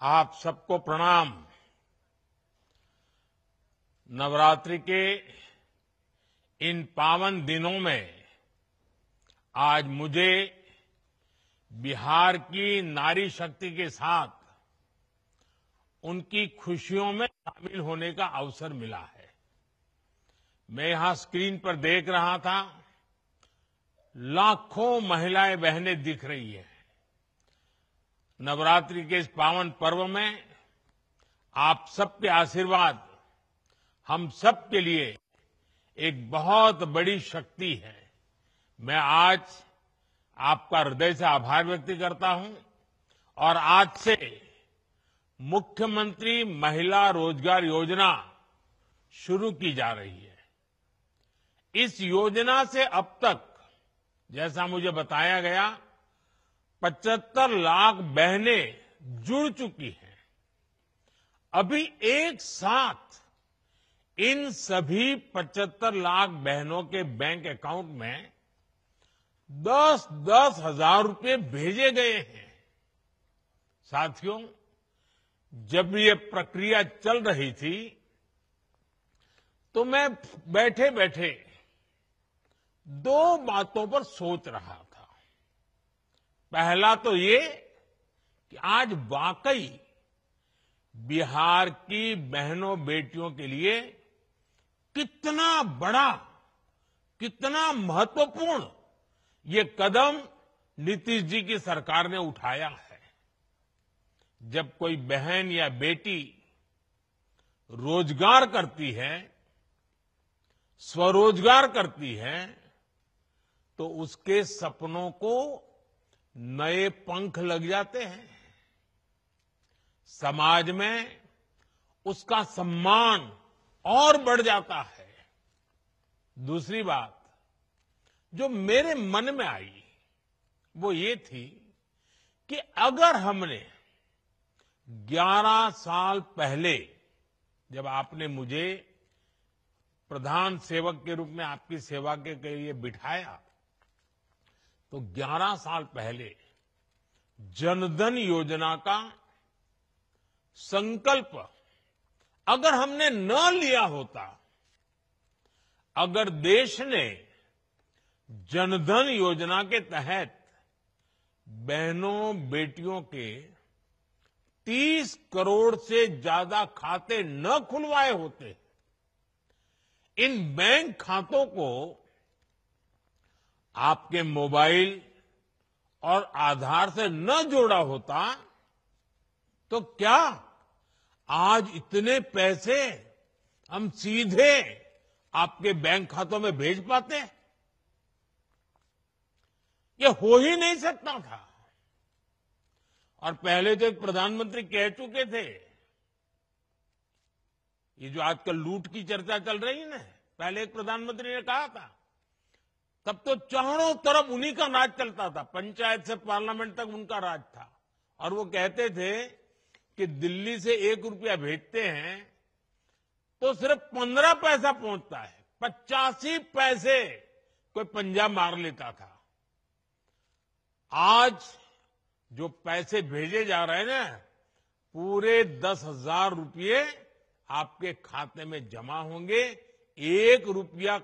आप सबको प्रणाम। नवरात्रि के इन पावन दिनों में आज मुझे बिहार की नारी शक्ति के साथ उनकी खुशियों में शामिल होने का अवसर मिला है। मैं यहां स्क्रीन पर देख रहा था, लाखों महिलाएं बहनें दिख रही हैं। नवरात्रि के इस पावन पर्व में आप सबके आशीर्वाद हम सब के लिए एक बहुत बड़ी शक्ति है। मैं आज आपका हृदय से आभार व्यक्त करता हूं और आज से मुख्यमंत्री महिला रोजगार योजना शुरू की जा रही है। इस योजना से अब तक जैसा मुझे बताया गया 75 लाख बहनें जुड़ चुकी हैं। अभी एक साथ इन सभी 75 लाख बहनों के बैंक अकाउंट में 10-10 हजार रुपये भेजे गए हैं। साथियों, जब ये प्रक्रिया चल रही थी तो मैं बैठे बैठे दो बातों पर सोच रहा था। पहला तो ये कि आज वाकई बिहार की बहनों बेटियों के लिए कितना बड़ा, कितना महत्वपूर्ण ये कदम नीतीश जी की सरकार ने उठाया है। जब कोई बहन या बेटी रोजगार करती है, स्वरोजगार करती है, तो उसके सपनों को नए पंख लग जाते हैं। समाज में उसका सम्मान और बढ़ जाता है। दूसरी बात जो मेरे मन में आई वो ये थी कि अगर हमने 11 साल पहले, जब आपने मुझे प्रधान सेवक के रूप में आपकी सेवा के लिए बिठाया, तो 11 साल पहले जनधन योजना का संकल्प अगर हमने न लिया होता, अगर देश ने जनधन योजना के तहत बहनों बेटियों के 30 करोड़ से ज्यादा खाते न खुलवाए होते, इन बैंक खातों को आपके मोबाइल और आधार से न जोड़ा होता, तो क्या आज इतने पैसे हम सीधे आपके बैंक खातों में भेज पाते? ये हो ही नहीं सकता था। और पहले तो एक प्रधानमंत्री कह चुके थे, ये जो आजकल लूट की चर्चा चल रही है ना, पहले एक प्रधानमंत्री ने कहा था, तब तो चारों तरफ उन्हीं का राज चलता था, पंचायत से पार्लियामेंट तक उनका राज था। और वो कहते थे कि दिल्ली से 1 रुपया भेजते हैं तो सिर्फ 15 पैसा पहुंचता है, 85 पैसे कोई पंजाब मार लेता था। आज जो पैसे भेजे जा रहे हैं ना, पूरे 10,000 रुपये आपके खाते में जमा होंगे। 1 रुपया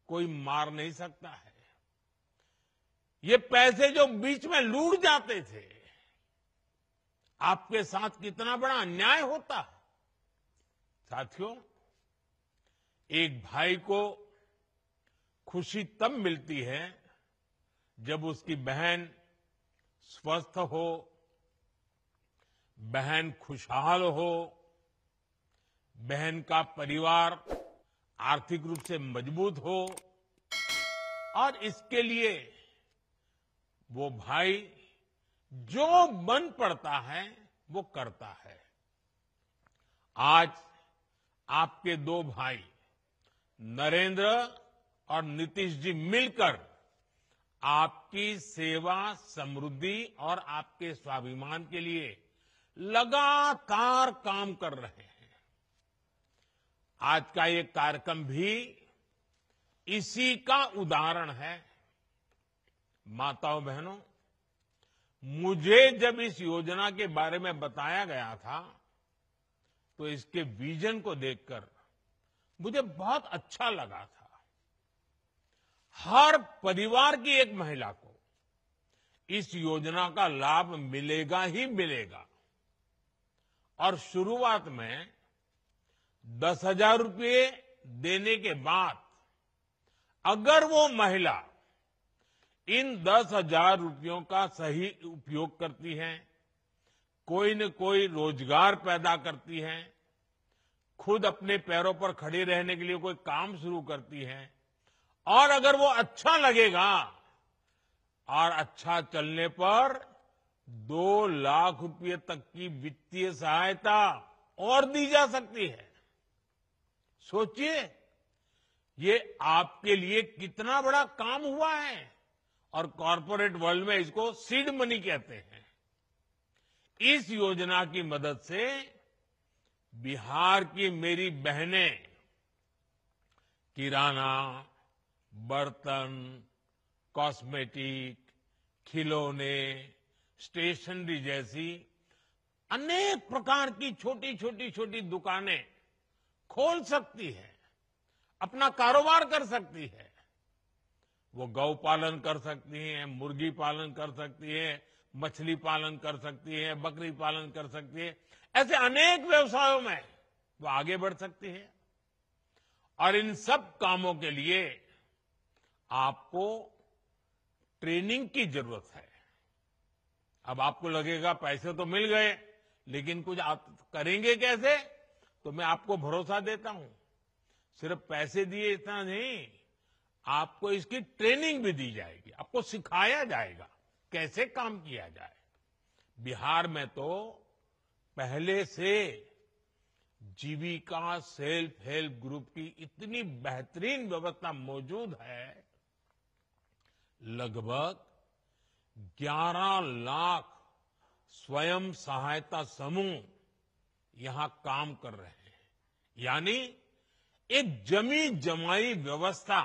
कोई मार नहीं सकता है। ये पैसे जो बीच में लूट जाते थे, आपके साथ कितना बड़ा अन्याय होता। साथियों, एक भाई को खुशी तब मिलती है जब उसकी बहन स्वस्थ हो, बहन खुशहाल हो, बहन का परिवार आर्थिक रूप से मजबूत हो, और इसके लिए वो भाई जो बन पड़ता है वो करता है। आज आपके 2 भाई नरेंद्र और नीतीश जी मिलकर आपकी सेवा, समृद्धि और आपके स्वाभिमान के लिए लगातार काम कर रहे हैं। आज का ये कार्यक्रम भी इसी का उदाहरण है। माताओं बहनों, मुझे जब इस योजना के बारे में बताया गया था तो इसके विजन को देखकर मुझे बहुत अच्छा लगा था। हर परिवार की एक महिला को इस योजना का लाभ मिलेगा ही मिलेगा और शुरुआत में 10,000 रुपये देने के बाद अगर वो महिला इन 10,000 रुपयों का सही उपयोग करती है, कोई न कोई रोजगार पैदा करती है, खुद अपने पैरों पर खड़ी रहने के लिए कोई काम शुरू करती है और अगर वो अच्छा लगेगा और अच्छा चलने पर 2 लाख रुपए तक की वित्तीय सहायता और दी जा सकती है। सोचिए, ये आपके लिए कितना बड़ा काम हुआ है और कॉर्पोरेट वर्ल्ड में इसको सीड मनी कहते हैं। इस योजना की मदद से बिहार की मेरी बहनें किराना, बर्तन, कॉस्मेटिक, खिलौने, स्टेशनरी जैसी अनेक प्रकार की छोटी दुकानें खोल सकती है, अपना कारोबार कर सकती है। वो गौ पालन कर सकती है, मुर्गी पालन कर सकती है, मछली पालन कर सकती है, बकरी पालन कर सकती है। ऐसे अनेक व्यवसायों में वो आगे बढ़ सकती है और इन सब कामों के लिए आपको ट्रेनिंग की जरूरत है। अब आपको लगेगा पैसे तो मिल गए, लेकिन कुछ आप करेंगे कैसे? तो मैं आपको भरोसा देता हूं, सिर्फ पैसे दिए इतना नहीं, आपको इसकी ट्रेनिंग भी दी जाएगी, आपको सिखाया जाएगा कैसे काम किया जाए। बिहार में तो पहले से जीविका सेल्फ हेल्प ग्रुप की इतनी बेहतरीन व्यवस्था मौजूद है, लगभग 11 लाख स्वयं सहायता समूह यहां काम कर रहे हैं। यानी एक जमी जमाई व्यवस्था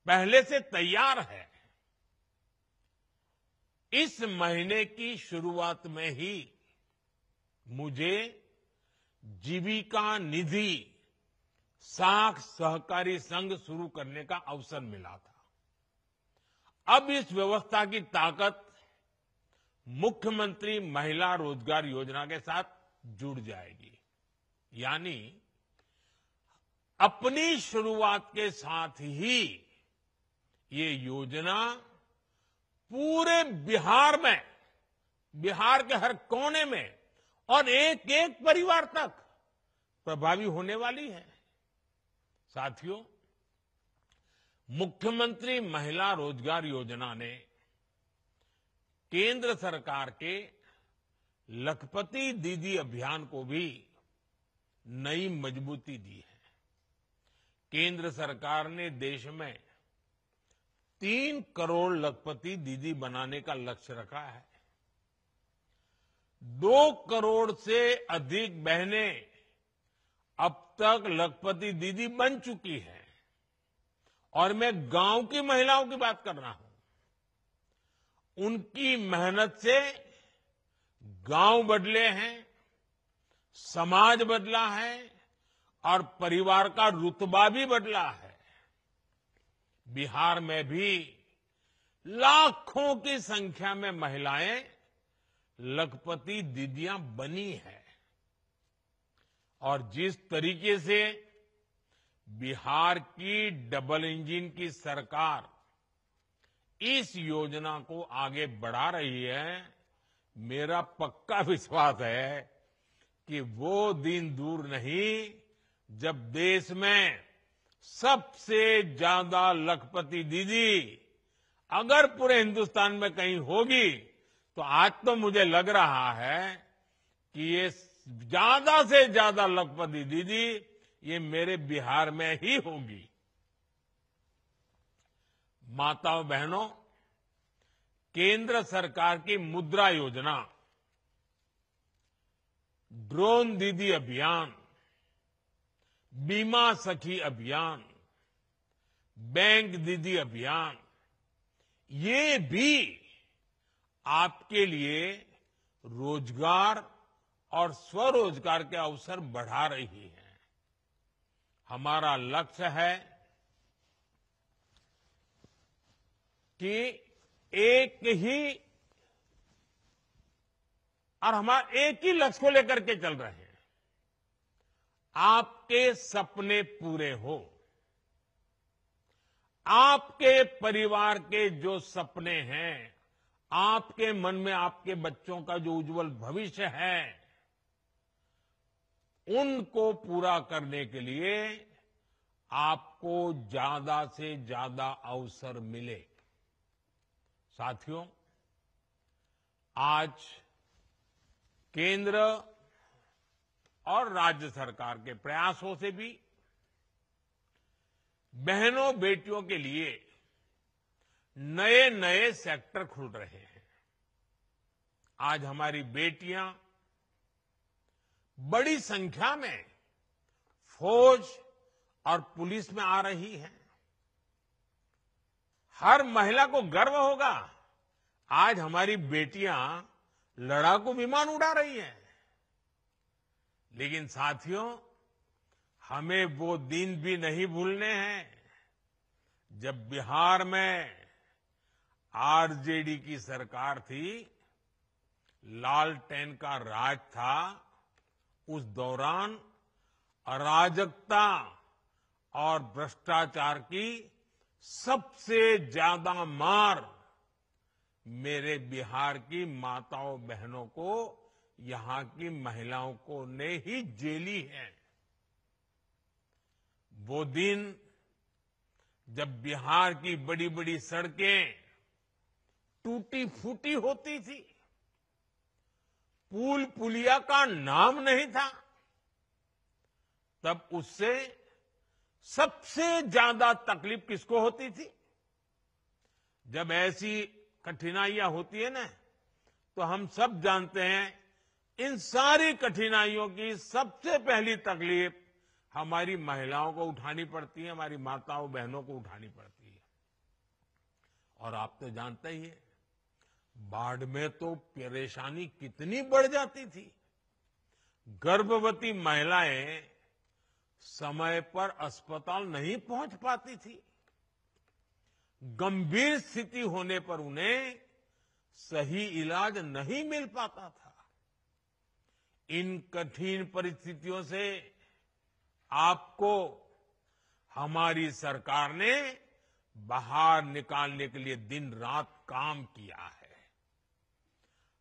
पहले से तैयार है। इस महीने की शुरुआत में ही मुझे जीविका निधि साख सहकारी संघ शुरू करने का अवसर मिला था। अब इस व्यवस्था की ताकत मुख्यमंत्री महिला रोजगार योजना के साथ जुड़ जाएगी। यानी अपनी शुरुआत के साथ ही ये योजना पूरे बिहार में, बिहार के हर कोने में और एक एक परिवार तक प्रभावी होने वाली है। साथियों, मुख्यमंत्री महिला रोजगार योजना ने केंद्र सरकार के लखपति दीदी अभियान को भी नई मजबूती दी है। केंद्र सरकार ने देश में 3 करोड़ लखपति दीदी बनाने का लक्ष्य रखा है। 2 करोड़ से अधिक बहनें अब तक लखपति दीदी बन चुकी हैं और मैं गांव की महिलाओं की बात कर रहा हूं। उनकी मेहनत से गांव बदले हैं, समाज बदला है और परिवार का रुतबा भी बदला है। बिहार में भी लाखों की संख्या में महिलाएं लखपति दीदियां बनी है और जिस तरीके से बिहार की डबल इंजन की सरकार इस योजना को आगे बढ़ा रही है, मेरा पक्का विश्वास है कि वो दिन दूर नहीं जब देश में सबसे ज्यादा लखपति दीदी अगर पूरे हिंदुस्तान में कहीं होगी तो आज तो मुझे लग रहा है कि ये ज्यादा से ज्यादा लखपति दीदी ये मेरे बिहार में ही होगी। माताओं बहनों, केंद्र सरकार की मुद्रा योजना, ड्रोन दीदी अभियान, बीमा सखी अभियान, बैंक दीदी अभियान, ये भी आपके लिए रोजगार और स्वरोजगार के अवसर बढ़ा रही है। हमारा लक्ष्य है कि एक ही लक्ष्य को लेकर के चल रहे हैं। आपके सपने पूरे हो, आपके परिवार के जो सपने हैं, आपके मन में आपके बच्चों का जो उज्जवल भविष्य है, उनको पूरा करने के लिए आपको ज्यादा से ज्यादा अवसर मिले। साथियों, आज केंद्र और राज्य सरकार के प्रयासों से भी बहनों बेटियों के लिए नए नए सेक्टर खुल रहे हैं। आज हमारी बेटियां बड़ी संख्या में फौज और पुलिस में आ रही हैं। हर महिला को गर्व होगा, आज हमारी बेटियां लड़ाकू विमान उड़ा रही हैं। लेकिन साथियों, हमें वो दिन भी नहीं भूलने हैं जब बिहार में आरजेडी की सरकार थी, लालटेन का राज था। उस दौरान अराजकता और भ्रष्टाचार की सबसे ज्यादा मार मेरे बिहार की माताओं बहनों को, यहां की महिलाओं को ने ही झेली है। वो दिन जब बिहार की बड़ी बड़ी सड़कें टूटी फूटी होती थी, पुल पुलिया का नाम नहीं था, तब उससे सबसे ज्यादा तकलीफ किसको होती थी? जब ऐसी कठिनाइयां होती है ना, तो हम सब जानते हैं, इन सारी कठिनाइयों की सबसे पहली तकलीफ हमारी महिलाओं को उठानी पड़ती है, हमारी माताओं बहनों को उठानी पड़ती है। और आप तो जानते ही हैं, बाढ़ में तो परेशानी कितनी बढ़ जाती थी। गर्भवती महिलाएं समय पर अस्पताल नहीं पहुंच पाती थी। गंभीर स्थिति होने पर उन्हें सही इलाज नहीं मिल पाता था। इन कठिन परिस्थितियों से आपको हमारी सरकार ने बाहर निकालने के लिए दिन रात काम किया है।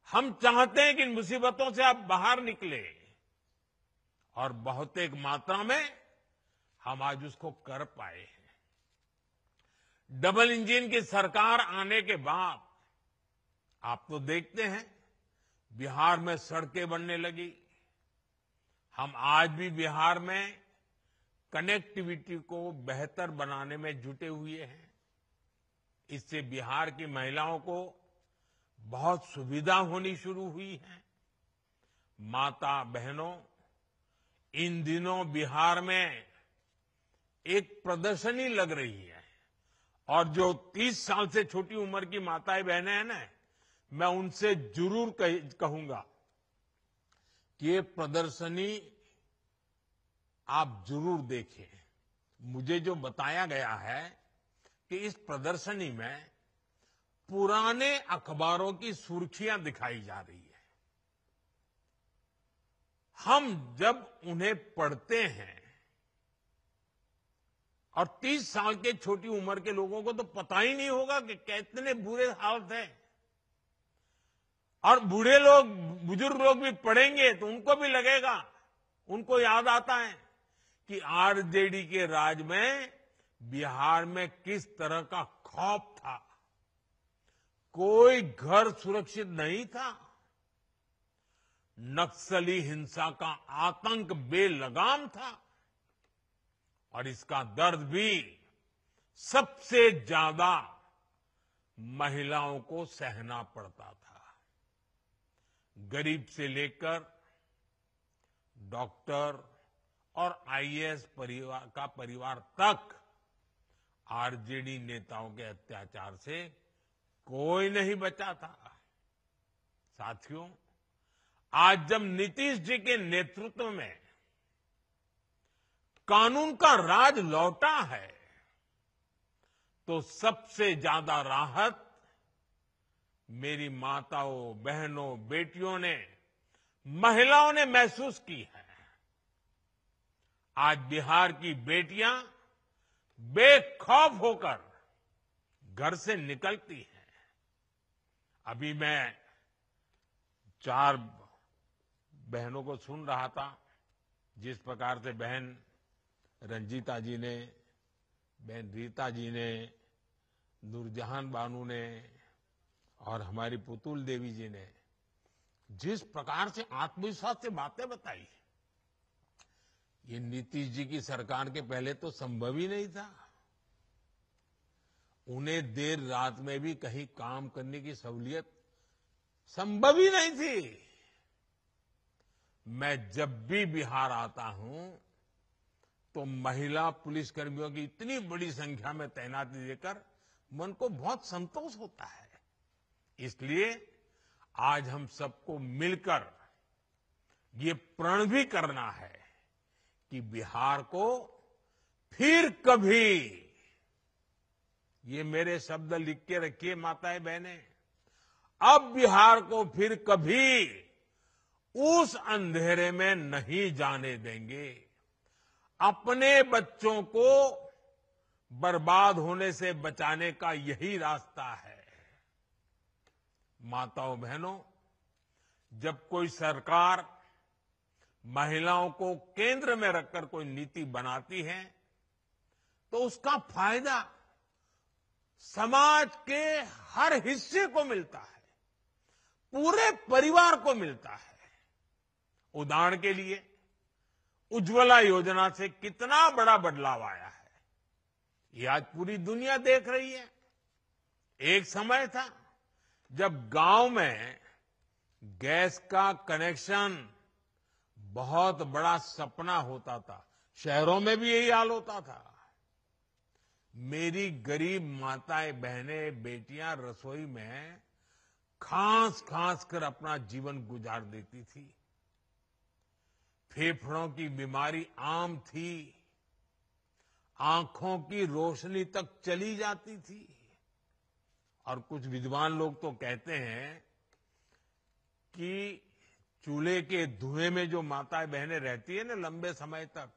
हम चाहते हैं कि इन मुसीबतों से आप बाहर निकले, और बहुतेक मात्रा में हम आज उसको कर पाए हैं। डबल इंजन की सरकार आने के बाद आप तो देखते हैं, बिहार में सड़कें बनने लगी। हम आज भी बिहार में कनेक्टिविटी को बेहतर बनाने में जुटे हुए हैं। इससे बिहार की महिलाओं को बहुत सुविधा होनी शुरू हुई है। माता बहनों, इन दिनों बिहार में एक प्रदर्शनी लग रही है, और जो 30 साल से छोटी उम्र की माताएं बहनें हैं ना, मैं उनसे जरूर कहूंगा कि ये प्रदर्शनी आप जरूर देखें। मुझे जो बताया गया है कि इस प्रदर्शनी में पुराने अखबारों की सुर्खियां दिखाई जा रही है। हम जब उन्हें पढ़ते हैं, और 30 साल के छोटी उम्र के लोगों को तो पता ही नहीं होगा कि कितने बुरे हालत हैं। और बूढ़े लोग, बुजुर्ग लोग भी पढ़ेंगे तो उनको भी लगेगा, उनको याद आता है कि आरजेडी के राज में बिहार में किस तरह का खौफ था। कोई घर सुरक्षित नहीं था। नक्सली हिंसा का आतंक बेलगाम था, और इसका दर्द भी सबसे ज्यादा महिलाओं को सहना पड़ता था। गरीब से लेकर डॉक्टर और आईएएस परिवार तक आरजेडी नेताओं के अत्याचार से कोई नहीं बचा था। साथियों, आज जब नीतीश जी के नेतृत्व में कानून का राज लौटा है, तो सबसे ज्यादा राहत मेरी माताओं, बहनों, बेटियों ने, महिलाओं ने महसूस की है। आज बिहार की बेटियां बेखौफ होकर घर से निकलती हैं। अभी मैं 4 बहनों को सुन रहा था, जिस प्रकार से बहन रंजीता जी ने, बहन रीता जी ने, नूरजहान बानू ने और हमारी पुतुल देवी जी ने जिस प्रकार से आत्मविश्वास से बातें बताई, ये नीतीश जी की सरकार के पहले तो संभव ही नहीं था। उन्हें देर रात में भी कहीं काम करने की सहूलियत संभव ही नहीं थी। मैं जब भी बिहार आता हूं तो महिला पुलिसकर्मियों की इतनी बड़ी संख्या में तैनाती देकर मन को बहुत संतोष होता है। इसलिए आज हम सबको मिलकर ये प्रण भी करना है कि बिहार को फिर कभी, ये मेरे शब्द लिख के रखिए माताएं बहनें, अब बिहार को फिर कभी उस अंधेरे में नहीं जाने देंगे। अपने बच्चों को बर्बाद होने से बचाने का यही रास्ता है। माताओं बहनों, जब कोई सरकार महिलाओं को केंद्र में रखकर कोई नीति बनाती है तो उसका फायदा समाज के हर हिस्से को मिलता है, पूरे परिवार को मिलता है। उदाहरण के लिए उज्ज्वला योजना से कितना बड़ा बदलाव आया है, ये आज पूरी दुनिया देख रही है। एक समय था जब गांव में गैस का कनेक्शन बहुत बड़ा सपना होता था, शहरों में भी यही हाल होता था। मेरी गरीब माताएं, बहनें, बेटियां रसोई में खांस खांस कर अपना जीवन गुजार देती थी। फेफड़ों की बीमारी आम थी, आंखों की रोशनी तक चली जाती थी। और कुछ विद्वान लोग तो कहते हैं कि चूल्हे के धुएं में जो माताएं बहनें रहती है ना लंबे समय तक,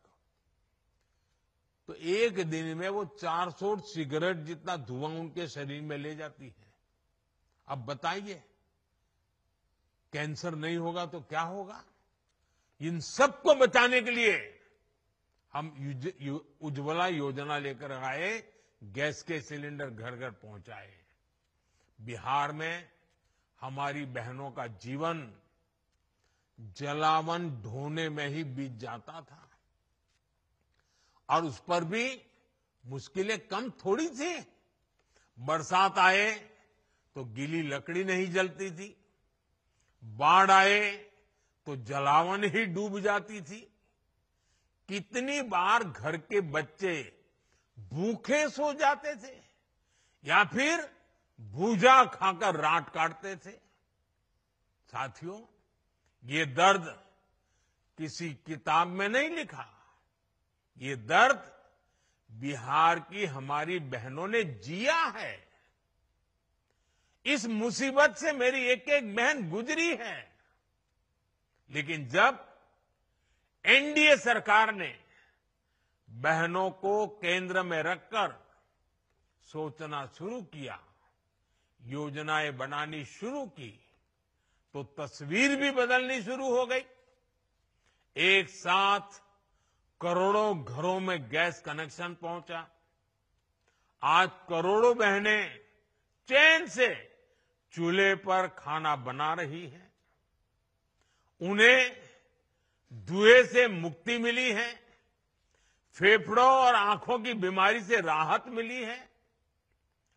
तो एक दिन में वो 400 सिगरेट जितना धुआं उनके शरीर में ले जाती है। अब बताइए, कैंसर नहीं होगा तो क्या होगा? इन सबको बचाने के लिए हम उज्ज्वला योजना लेकर आए, गैस के सिलेंडर घर घर पहुंचाए। बिहार में हमारी बहनों का जीवन जलावन ढोने में ही बीत जाता था, और उस पर भी मुश्किलें कम थोड़ी थी। बरसात आए तो गीली लकड़ी नहीं जलती थी, बाढ़ आए तो जलावन ही डूब जाती थी। कितनी बार घर के बच्चे भूखे सो जाते थे या फिर भूजा खाकर रात काटते थे। साथियों, ये दर्द किसी किताब में नहीं लिखा, ये दर्द बिहार की हमारी बहनों ने जिया है। इस मुसीबत से मेरी एक एक बहन गुजरी है। लेकिन जब एनडीए सरकार ने बहनों को केंद्र में रखकर सोचना शुरू किया, योजनाएं बनानी शुरू की, तो तस्वीर भी बदलनी शुरू हो गई। एक साथ करोड़ों घरों में गैस कनेक्शन पहुंचा। आज करोड़ों बहनें चैन से चूल्हे पर खाना बना रही हैं। उन्हें धुएं से मुक्ति मिली है, फेफड़ों और आंखों की बीमारी से राहत मिली है।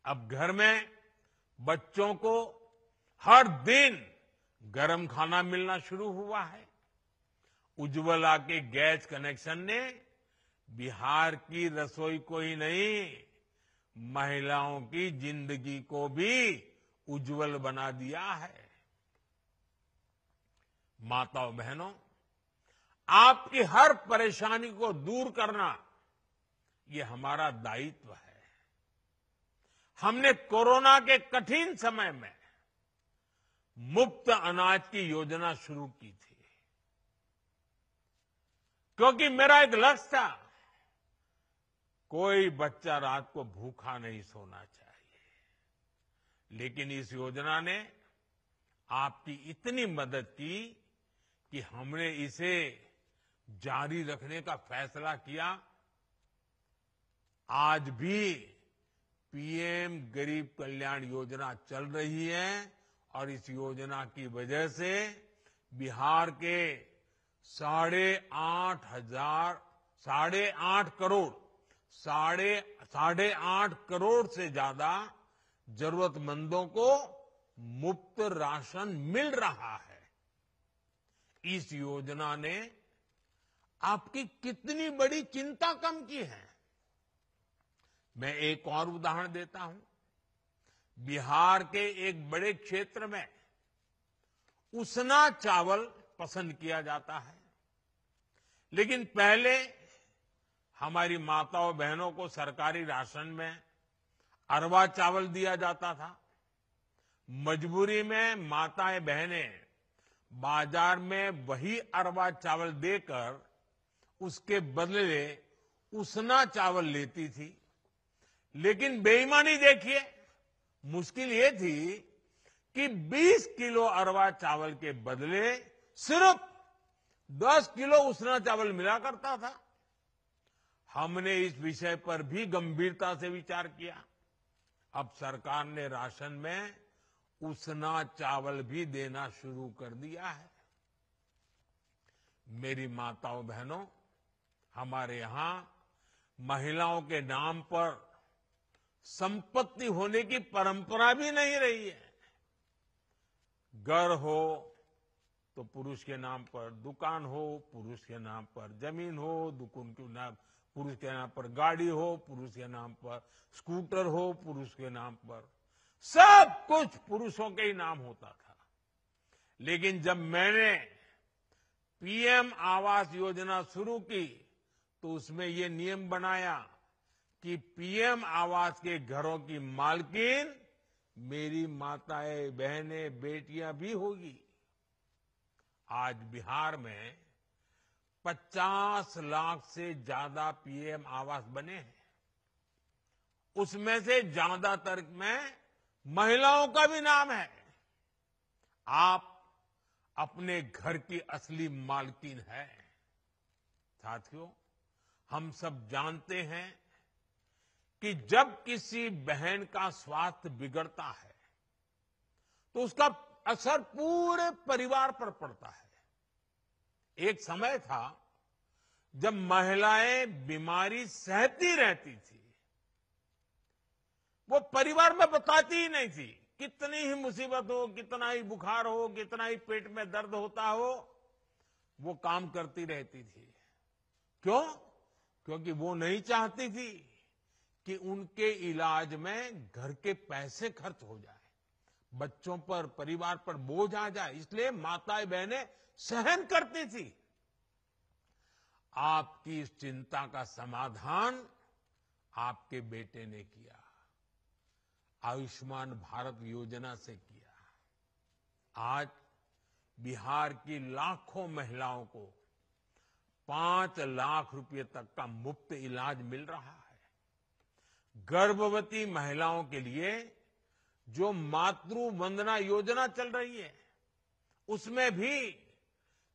अब घर में बच्चों को हर दिन गरम खाना मिलना शुरू हुआ है। उज्ज्वला के गैस कनेक्शन ने बिहार की रसोई को ही नहीं, महिलाओं की जिंदगी को भी उज्जवल बना दिया है। माताओं बहनों, आपकी हर परेशानी को दूर करना ये हमारा दायित्व है। हमने कोरोना के कठिन समय में मुफ्त अनाज की योजना शुरू की थी, क्योंकि मेरा एक लक्ष्य था, कोई बच्चा रात को भूखा नहीं सोना चाहिए। लेकिन इस योजना ने आपकी इतनी मदद की कि हमने इसे जारी रखने का फैसला किया। आज भी पीएम गरीब कल्याण योजना चल रही है और इस योजना की वजह से बिहार के 8.5 करोड़ से ज्यादा जरूरतमंदों को मुफ्त राशन मिल रहा है। इस योजना ने आपकी कितनी बड़ी चिंता कम की है। मैं एक और उदाहरण देता हूं। बिहार के एक बड़े क्षेत्र में उसना चावल पसंद किया जाता है, लेकिन पहले हमारी माताओं बहनों को सरकारी राशन में अरवा चावल दिया जाता था। मजबूरी में माताएं बहनें बाजार में वही अरवा चावल देकर उसके बदले उसना चावल लेती थी। लेकिन बेईमानी देखिए, मुश्किल ये थी कि 20 किलो अरवा चावल के बदले सिर्फ 10 किलो उसना चावल मिला करता था। हमने इस विषय पर भी गंभीरता से विचार किया। अब सरकार ने राशन में उसना चावल भी देना शुरू कर दिया है। मेरी माताओं बहनों, हमारे यहां महिलाओं के नाम पर संपत्ति होने की परंपरा भी नहीं रही है। घर हो तो पुरुष के नाम पर, दुकान हो पुरुष के नाम पर, जमीन हो दुकान के नाम पुरुष के नाम पर, गाड़ी हो पुरुष के नाम पर, स्कूटर हो पुरुष के नाम पर, सब कुछ पुरुषों के ही नाम होता था। लेकिन जब मैंने पीएम आवास योजना शुरू की तो उसमें ये नियम बनाया कि पीएम आवास के घरों की मालकिन मेरी माताएं बहनें बेटियां भी होगी। आज बिहार में 50 लाख से ज्यादा पीएम आवास बने हैं। उसमें से ज्यादातर में महिलाओं का भी नाम है। आप अपने घर की असली मालकिन है। साथियों, हम सब जानते हैं कि जब किसी बहन का स्वास्थ्य बिगड़ता है तो उसका असर पूरे परिवार पर पड़ता है। एक समय था जब महिलाएं बीमारी सहती रहती थी, वो परिवार में बताती ही नहीं थी। कितनी ही मुसीबत हो, कितना ही बुखार हो, कितना ही पेट में दर्द होता हो, वो काम करती रहती थी। क्यों? क्योंकि वो नहीं चाहती थी कि उनके इलाज में घर के पैसे खर्च हो जाए, बच्चों पर, परिवार पर बोझ आ जाए। इसलिए माताएं बहनें सहन करती थी। आपकी इस चिंता का समाधान आपके बेटे ने किया, आयुष्मान भारत योजना से किया। आज बिहार की लाखों महिलाओं को 5 लाख रुपए तक का मुफ्त इलाज मिल रहा है। गर्भवती महिलाओं के लिए जो मातृ वंदना योजना चल रही है, उसमें भी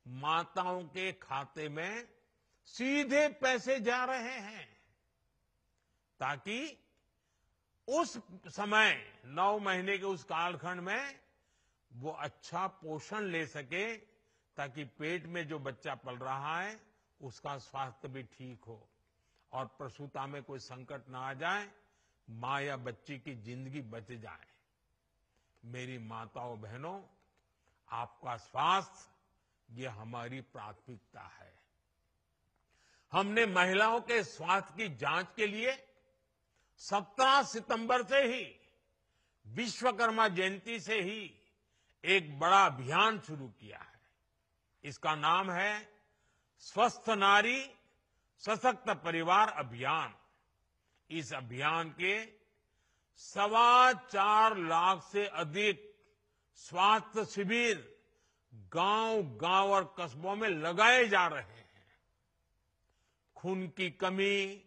माताओं के खाते में सीधे पैसे जा रहे हैं, ताकि उस समय 9 महीने के उस कालखंड में वो अच्छा पोषण ले सके, ताकि पेट में जो बच्चा पल रहा है उसका स्वास्थ्य भी ठीक हो और प्रसूता में कोई संकट ना आ जाए, मां या बच्ची की जिंदगी बच जाए। मेरी माताओं बहनों, आपका स्वास्थ्य ये हमारी प्राथमिकता है। हमने महिलाओं के स्वास्थ्य की जांच के लिए 17 सितंबर से ही, विश्वकर्मा जयंती से ही एक बड़ा अभियान शुरू किया है। इसका नाम है स्वस्थ नारी सशक्त परिवार अभियान। इस अभियान के 4.25 लाख से अधिक स्वास्थ्य शिविर गांव-गांव और कस्बों में लगाए जा रहे हैं। खून की कमी,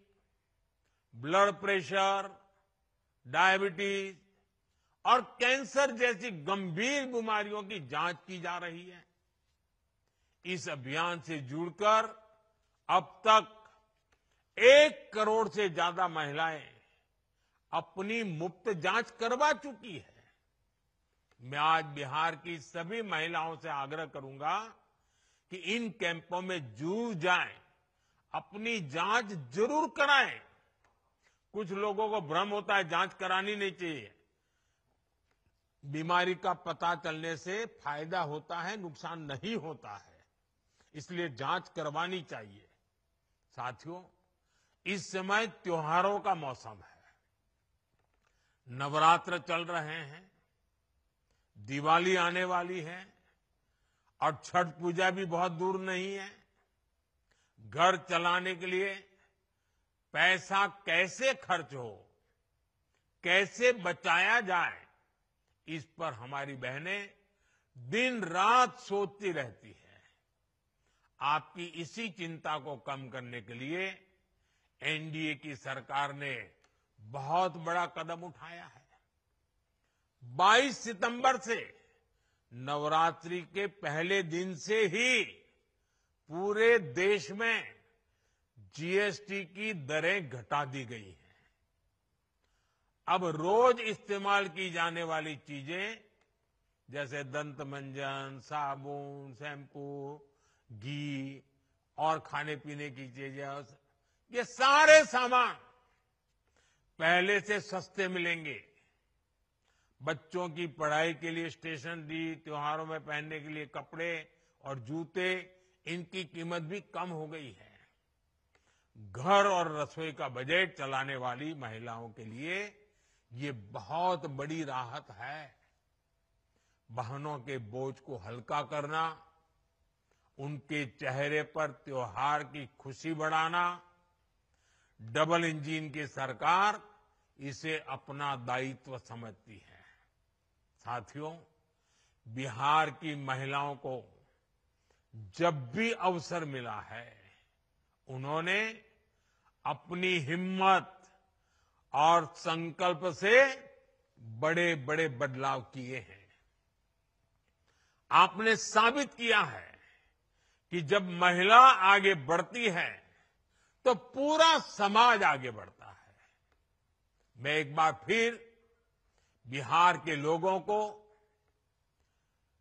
ब्लड प्रेशर, डायबिटीज और कैंसर जैसी गंभीर बीमारियों की जांच की जा रही है। इस अभियान से जुड़कर अब तक 1 करोड़ से ज्यादा महिलाएं अपनी मुफ्त जांच करवा चुकी है। मैं आज बिहार की सभी महिलाओं से आग्रह करूंगा कि इन कैंपों में जुड़ जाएं, अपनी जांच जरूर कराएं। कुछ लोगों को भ्रम होता है जांच करानी नहीं चाहिए। बीमारी का पता चलने से फायदा होता है, नुकसान नहीं होता है, इसलिए जांच करवानी चाहिए। साथियों, इस समय त्योहारों का मौसम है, नवरात्र चल रहे हैं, दिवाली आने वाली है और छठ पूजा भी बहुत दूर नहीं है। घर चलाने के लिए पैसा कैसे खर्च हो, कैसे बचाया जाए, इस पर हमारी बहनें दिन रात सोचती रहती है। आपकी इसी चिंता को कम करने के लिए एनडीए की सरकार ने बहुत बड़ा कदम उठाया है। 22 सितंबर से नवरात्रि के पहले दिन से ही पूरे देश में जीएसटी की दरें घटा दी गई हैं। अब रोज इस्तेमाल की जाने वाली चीजें जैसे दंत मंजन, साबुन, शैम्पू, घी और खाने पीने की चीजें, ये सारे सामान पहले से सस्ते मिलेंगे। बच्चों की पढ़ाई के लिए स्टेशनरी, त्योहारों में पहनने के लिए कपड़े और जूते, इनकी कीमत भी कम हो गई है। घर और रसोई का बजट चलाने वाली महिलाओं के लिए ये बहुत बड़ी राहत है। बहनों के बोझ को हल्का करना, उनके चेहरे पर त्योहार की खुशी बढ़ाना, डबल इंजन की सरकार इसे अपना दायित्व समझती है। साथियों, बिहार की महिलाओं को जब भी अवसर मिला है, उन्होंने अपनी हिम्मत और संकल्प से बड़े बड़े बदलाव किए हैं। आपने साबित किया है कि जब महिला आगे बढ़ती है तो पूरा समाज आगे बढ़ता है। मैं एक बार फिर बिहार के लोगों को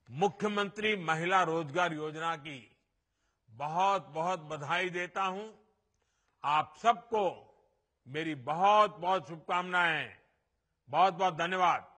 मुख्यमंत्री महिला रोजगार योजना की बहुत बहुत बधाई देता हूं। आप सबको मेरी बहुत बहुत शुभकामनाएं। बहुत बहुत धन्यवाद।